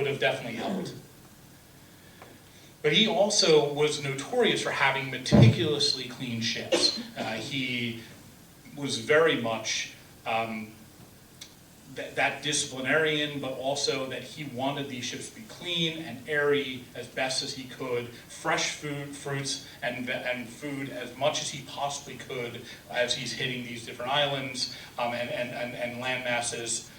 have definitely helped. But he also was notorious for having meticulously clean ships. He was very much that disciplinarian, but also that he wanted these ships to be clean and airy as best as he could, fresh fruits and food as much as he possibly could as he's hitting these different islands and land masses.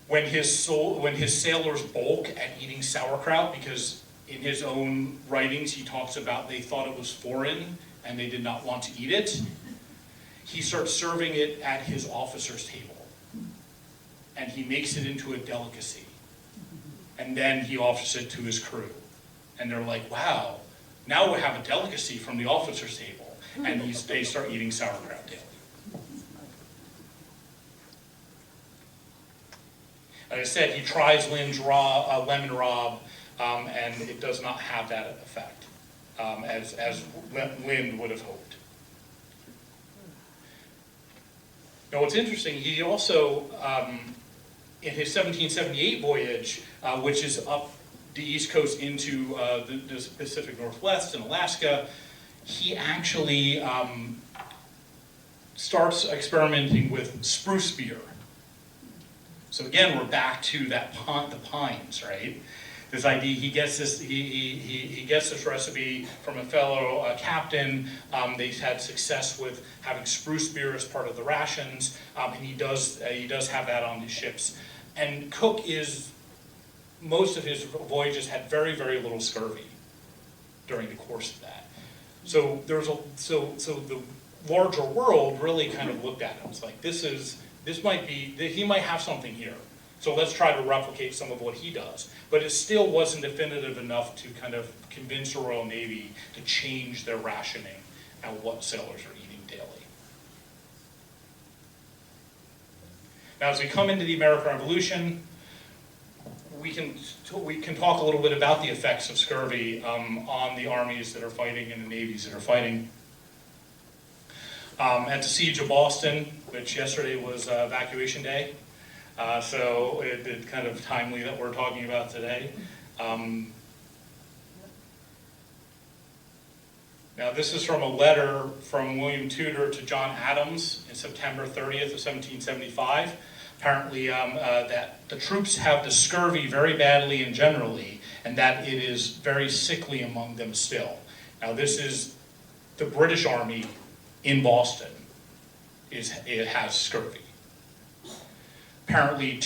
When his sailors balk at eating sauerkraut, because in his own writings he talks about they thought it was foreign and they did not want to eat it, he starts serving it at his officer's table. And he makes it into a delicacy. And then he offers it to his crew. And they're like, wow, now we have a delicacy from the officer's table. And they start eating sauerkraut daily. As I said, he tries Lynn's lemon Rob, and it does not have that effect, as Lynn would have hoped. Now what's interesting, he also in his 1778 voyage, which is up the East Coast into the Pacific Northwest and Alaska, he actually starts experimenting with spruce beer. So again, we're back to that the pines, right? This idea, he gets this recipe from a fellow captain. They had success with having spruce beer as part of the rations, and he does have that on his ships. And Cook most of his voyages had very, very little scurvy during the course of that. So the larger world really kind of looked at him. It's like, he might have something here. So let's try to replicate some of what he does. But it still wasn't definitive enough to kind of convince the Royal Navy to change their rationing and what sailors are eating daily. Now, as we come into the American Revolution, we can talk a little bit about the effects of scurvy on the armies that are fighting and the navies that are fighting. At the Siege of Boston, which yesterday was evacuation day, so it's kind of timely that we're talking about today. Now this is from a letter from William Tudor to John Adams in September 30th of 1775. Apparently that the troops have the scurvy very badly and generally, and that it is very sickly among them still. Now this is the British Army in Boston. It has scurvy. Apparently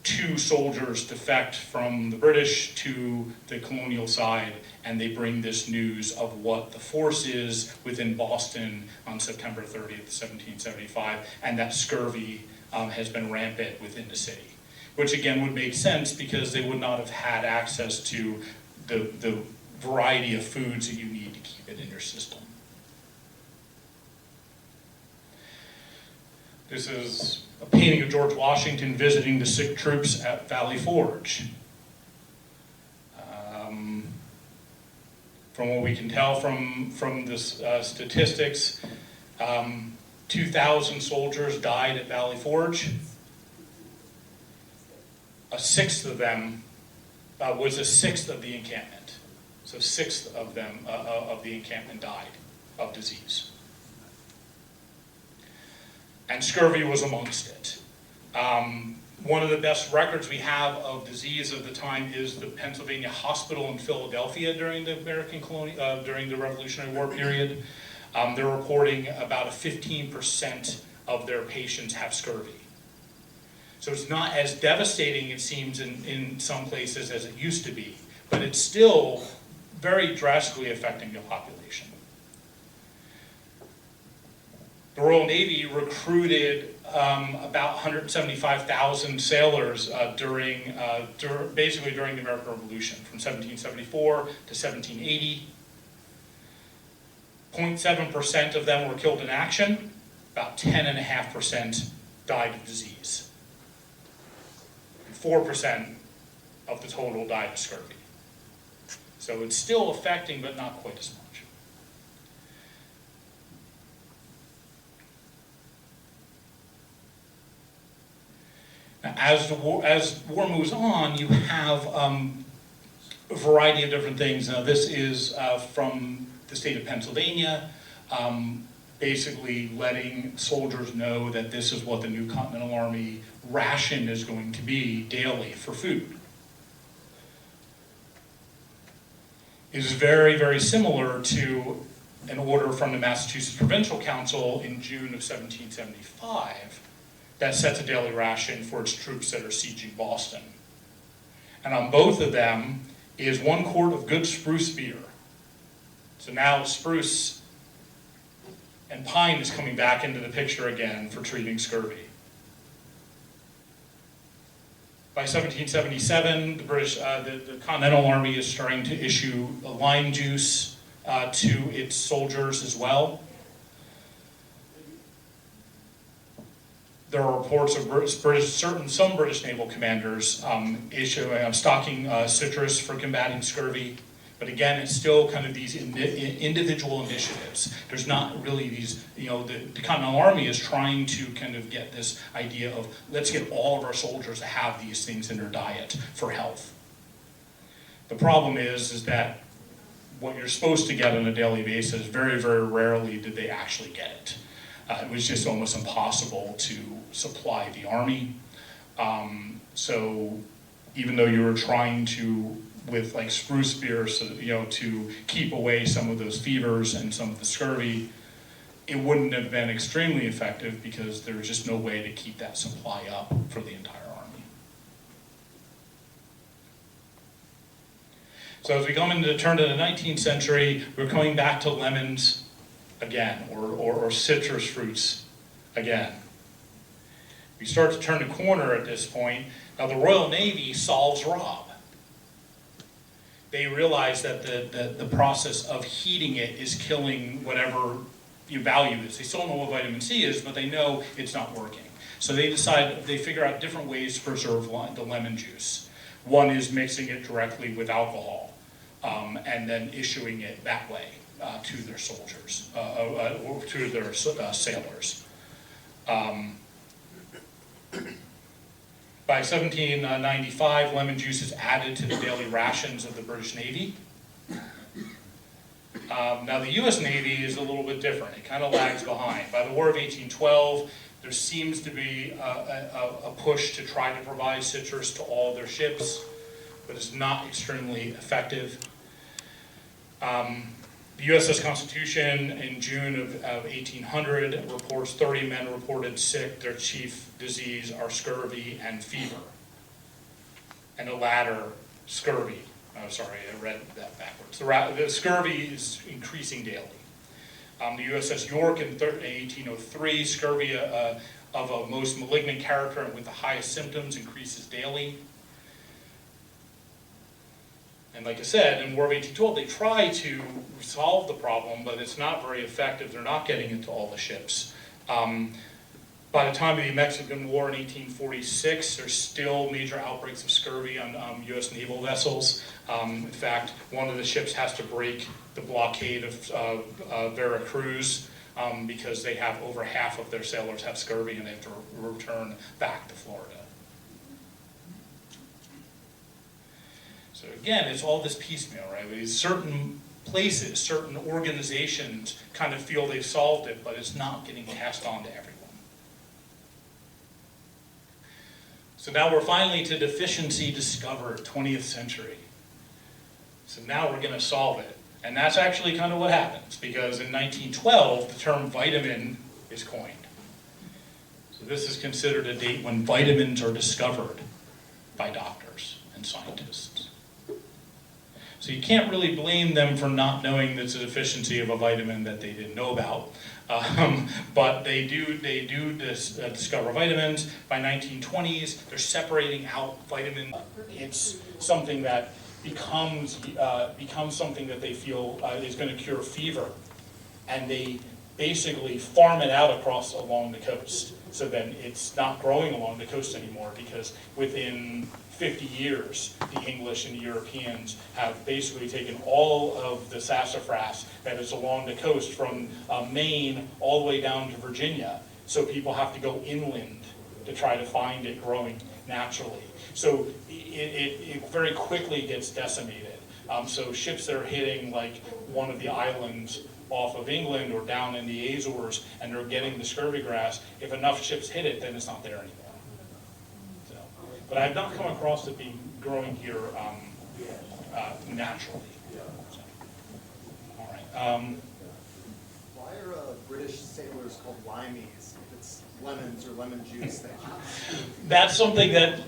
two soldiers defect from the British to the colonial side, and they bring this news of what the force is within Boston on September 30th, 1775, and that scurvy has been rampant within the city. Which again would make sense because they would not have had access to the variety of foods that you need to keep it in your system. This is a painting of George Washington visiting the sick troops at Valley Forge. From what we can tell from this statistics, 2,000 soldiers died at Valley Forge. A sixth of them was a sixth of the encampment. So a sixth of them of the encampment died of disease. And scurvy was amongst it. One of the best records we have of disease of the time is the Pennsylvania Hospital in Philadelphia during the during the Revolutionary War period. They're reporting about a 15% of their patients have scurvy. So it's not as devastating, it seems, in some places as it used to be, but it's still very drastically affecting the population. The Royal Navy recruited about 175,000 sailors basically during the American Revolution, from 1774 to 1780. 0.7% of them were killed in action. About 10.5% died of disease. And 4% of the total died of scurvy. So it's still affecting, but not quite as much. Now, as war moves on, you have a variety of different things. Now, this is from the state of Pennsylvania, basically letting soldiers know that this is what the new Continental Army ration is going to be daily for food. It is very, very similar to an order from the Massachusetts Provincial Council in June of 1775 that sets a daily ration for its troops that are sieging Boston. And on both of them is 1 quart of good spruce beer. So now spruce and pine is coming back into the picture again for treating scurvy. By 1777, the Continental Army is starting to issue lime juice to its soldiers as well. There are reports of some British naval commanders stocking citrus for combating scurvy. But again, it's still kind of these individual initiatives. There's not really these, the Continental Army is trying to kind of get this idea of, let's get all of our soldiers to have these things in their diet for health. The problem is that what you're supposed to get on a daily basis, very, very rarely did they actually get it. It was just almost impossible to supply the Army. So even though you were trying to, with like spruce beer, so, to keep away some of those fevers and some of the scurvy, it wouldn't have been extremely effective because there was just no way to keep that supply up for the entire army. So as we come into the turn of the 19th century, we're coming back to lemons again, or citrus fruits again. We start to turn the corner at this point. Now the Royal Navy solves Rob. They realize that the process of heating it is killing whatever your value is. They still don't know what vitamin C is, but they know it's not working. So they figure out different ways to preserve the lemon juice. One is mixing it directly with alcohol, and then issuing it that way to their soldiers, or to their sailors. By 1795, lemon juice is added to the daily rations of the British Navy. Now the US Navy is a little bit different. It kind of lags behind. By the War of 1812, there seems to be a push to try to provide citrus to all their ships, but it's not extremely effective. The USS Constitution in June of 1800 reports 30 men reported sick. Their chief disease are scurvy and fever. And the latter, scurvy. Oh, sorry, I read that backwards. The scurvy is increasing daily. The USS York in 1803, scurvy of a most malignant character and with the highest symptoms increases daily. And like I said, in War of 1812, they try to solve the problem, but it's not very effective. They're not getting into all the ships. By the time of the Mexican War in 1846, there's still major outbreaks of scurvy on U.S. naval vessels. In fact, one of the ships has to break the blockade of Veracruz because they have over half of their sailors have scurvy and they have to return back to Florida. So again, it's all this piecemeal, right? Certain places, certain organizations kind of feel they've solved it, but it's not getting passed on to everyone. So now we're finally to deficiency discovered, 20th century. So now we're going to solve it. And that's actually kind of what happens, because in 1912, the term vitamin is coined. So this is considered a date when vitamins are discovered by doctors and scientists. So you can't really blame them for not knowing that it's a deficiency of a vitamin that they didn't know about. But they do discover vitamins. By 1920s, they're separating out vitamin. It's something that becomes something that they feel is going to cure fever. And they basically farm it out along the coast. So then it's not growing along the coast anymore, because within 50 years, the English and the Europeans have basically taken all of the sassafras that is along the coast from Maine all the way down to Virginia. So people have to go inland to try to find it growing naturally. So it very quickly gets decimated. So ships that are hitting like one of the islands off of England or down in the Azores and they're getting the scurvy grass, if enough ships hit it, then it's not there anymore. So, but I've not come across it being growing here naturally. So, all right. Why are British sailors called limeys if it's lemons or lemon juice? That's something that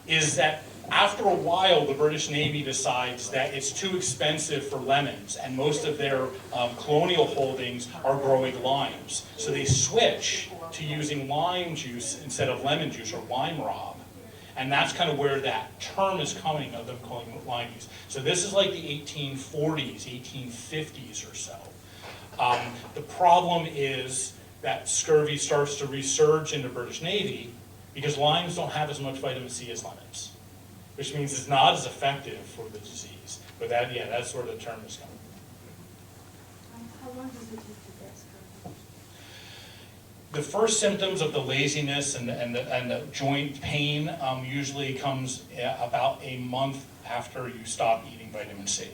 is that after a while, the British Navy decides that it's too expensive for lemons, and most of their colonial holdings are growing limes. So they switch to using lime juice instead of lemon juice, or lime rob. And that's kind of where that term is coming, of them calling it lime juice. So this is like the 1840s, 1850s or so. The problem is that scurvy starts to resurge in the British Navy because limes don't have as much vitamin C as lemons. which means it's not as effective for the disease. But that, yeah, that's where the term is coming from. How long does it take to get scurvy? The first symptoms of the laziness and the joint pain usually comes about a month after you stop eating vitamin C.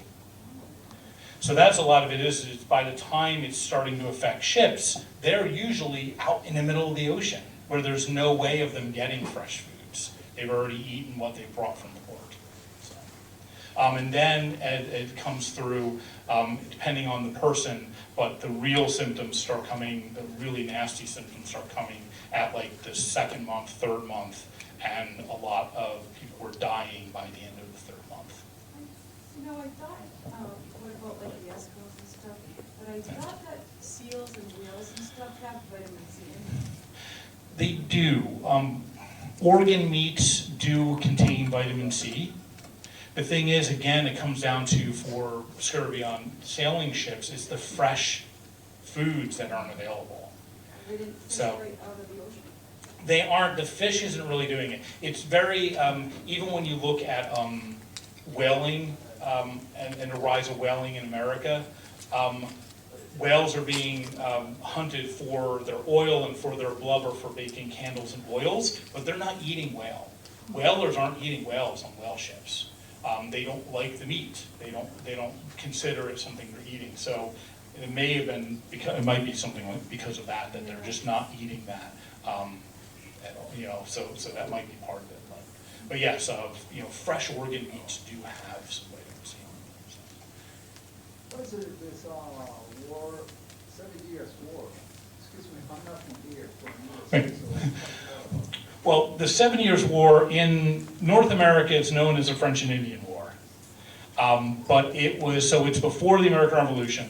So that's a lot of it is by the time it's starting to affect ships, they're usually out in the middle of the ocean where there's no way of them getting fresh foods. They've already eaten what they brought from the port. So, and then it comes through, depending on the person, but the real symptoms start coming, the really nasty symptoms start coming at like the second month, third month, and a lot of people were dying by the end of the third month. You know, I thought, what about like the Eskimos and stuff, but I thought that seals and whales and stuff have vitamin C in them. They do. Organ meats do contain vitamin C. The thing is, again, it comes down to, for scurvy on sailing ships, it's the fresh foods that aren't available. They didn't fish So- right out of the ocean. They aren't, the fish isn't really doing it. It's very, even when you look at whaling and the rise of whaling in America, whales are being hunted for their oil and for their blubber for making candles and oils, but they're not eating whale. Whalers aren't eating whales on whale ships. They don't like the meat. They don't consider it something they're eating. So it may have been because it might be something like because of that they're just not eating that. You know, so that might be part of it. But yes, you know, fresh organ meats do have some vitamin C. What is it, this war, 7 Years' War? Excuse me, I'm not from here, from Right. US. So, Well, the 7 Years' War in North America, it's known as the French and Indian War. But it's before the American Revolution.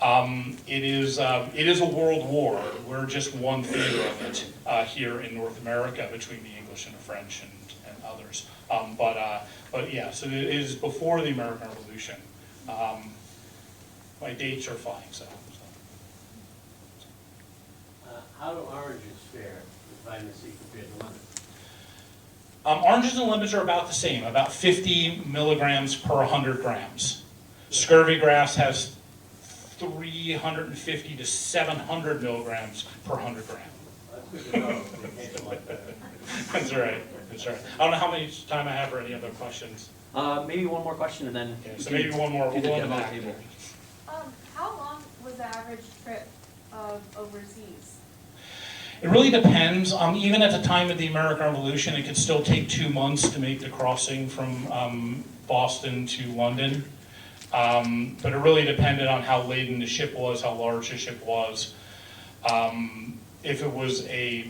It is a world war. We're just one theater of it here in North America between the English and the French and others. But yeah, so it is before the American Revolution. My dates are fine, so. How do oranges fare with vitamin C compared to lemons? Oranges and lemons are about the same, about 50 milligrams per 100 grams. Scurvy grass has 350 to 700 milligrams per 100 grams. That's good to know. They taste like that. That's right, that's right. I don't know how much time I have for any other questions. Maybe one more question and then. Okay, we so can maybe one more, do we'll the go in the demo back table. there. How long was the average trip of overseas? It really depends. Even at the time of the American Revolution, it could still take 2 months to make the crossing from Boston to London. But it really depended on how laden the ship was, how large the ship was. If it was a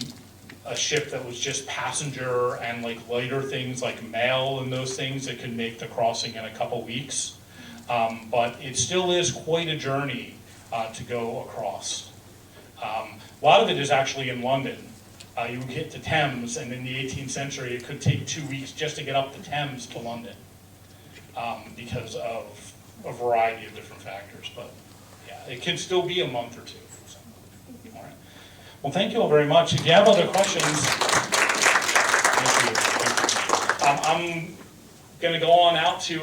ship that was just passenger and like lighter things like mail and those things, it could make the crossing in a couple weeks. But it still is quite a journey to go across. A lot of it is actually in London. You would get to Thames, and in the 18th century, it could take 2 weeks just to get up the Thames to London because of a variety of different factors. But yeah, it can still be a month or two. So, all right. Well, thank you all very much. If you have other questions, I'm going to go on out to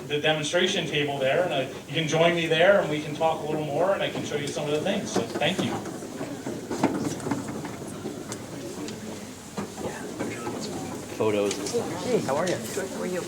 the demonstration table there, and you can join me there, and we can talk a little more, and I can show you some of the things. So thank you. Photos and stuff. Hey, how are you? Good, how are you?